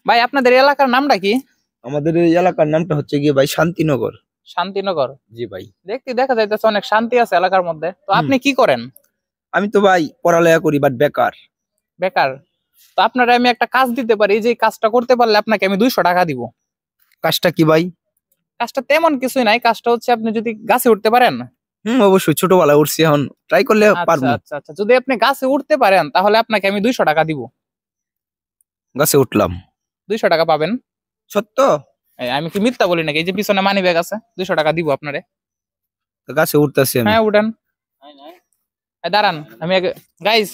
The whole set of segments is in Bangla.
ভাই আপনাদের এলাকার নামটা কি? আমাদের এই এলাকার নামটা হচ্ছে গিয়ে ভাই শান্তিনগর। শান্তিনগর। জি ভাই। দেখতে দেখা যাইতেছে অনেক শান্তি আছে এলাকার মধ্যে। তো হুম। আপনি কি করেন? আমি তো ভাই পড়ালেখা করি বাট বেকার। বেকার? তো আপনারা আমি একটা কাজ দিতে পারি, এই যে কাজটা করতে পারলে আপনাকে আমি 200 টাকা দিব। কাজটা কি ভাই? কাজটা তেমন কিছুই নাই, কাজটা হচ্ছে আপনি যদি গাছে উঠতে পারেন। অবশ্যই ছোটবেলায় উঠছি, এখন ট্রাই করলে আচ্ছা পারবো। আচ্ছা আচ্ছা, যদি আপনি গাছে উঠতে পারেন তাহলে আপনাকে আমি 200 টাকা দিব। গাছে উঠলাম। 200 টাকা পাবেন। সত্য? আমি কি মিথ্যা বলি নাকি? এই যে পিছনে মানি ব্যাগ আছে, 200 টাকা দিব আপনারে। তো গাছে উঠতেছি আমি। হ্যাঁ উঠেন। দাঁড়ান, আমি গাইজ,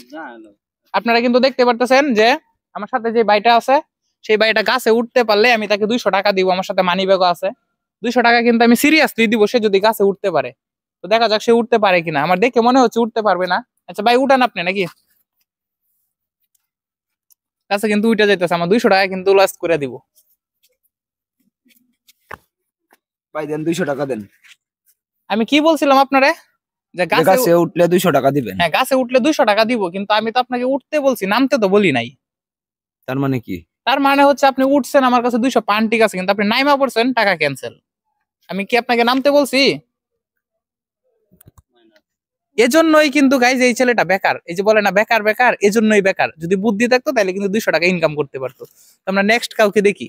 আপনারা কিন্তু দেখতে পারতেছেন যে আমার সাথে যে ভাইটা আছে, সেই ভাইটা গাছে উঠতে পারলে আমি তাকে 200 টাকা দিব। আমার সাথে মানি ব্যাগও আছে। 200 টাকা কিন্তু আমি সিরিয়াসলি দিব, সে যদি গাছে উঠতে পারে। তো দেখা যাক সে উঠতে পারে কিনা। আমার দেখে মনে হচ্ছে উঠতে পারবে না। আচ্ছা ভাই উঠান আপনি নাকি? গাছে কিন্তু উঠে যাইতেছে, আমার 200 টাকা কিন্তু লস করে দিব। ভাই দেন 200 টাকা দেন। আমি কি বলছিলাম আপনারে? যে যে গাছে গাছে উঠলে 200 টাকা দিবেন। হ্যাঁ, গাছে উঠলে 200 টাকা দিব, কিন্তু আমি তো আপনাকে উঠতে বলছি, নামতে তো বলি নাই। তার মানে কি? তার মানে হচ্ছে আপনি উঠছেন, আমার কাছে 200 পান ঠিক আছে, কিন্তু আপনি নাইমা পড়ছেন, টাকা ক্যান্সেল। আমি কি আপনাকে নামতে বলছি? এজন্যই কিন্তু গাইজ এই ছেলেটা বেকার। এই যে বলে না বেকার বেকার, এজন্যই বেকার। যদি বুদ্ধি থাকতো তাহলে কিন্তু 200 টাকা ইনকাম করতে পারতো। তো আমরা নেক্সট কাউকে দেখি।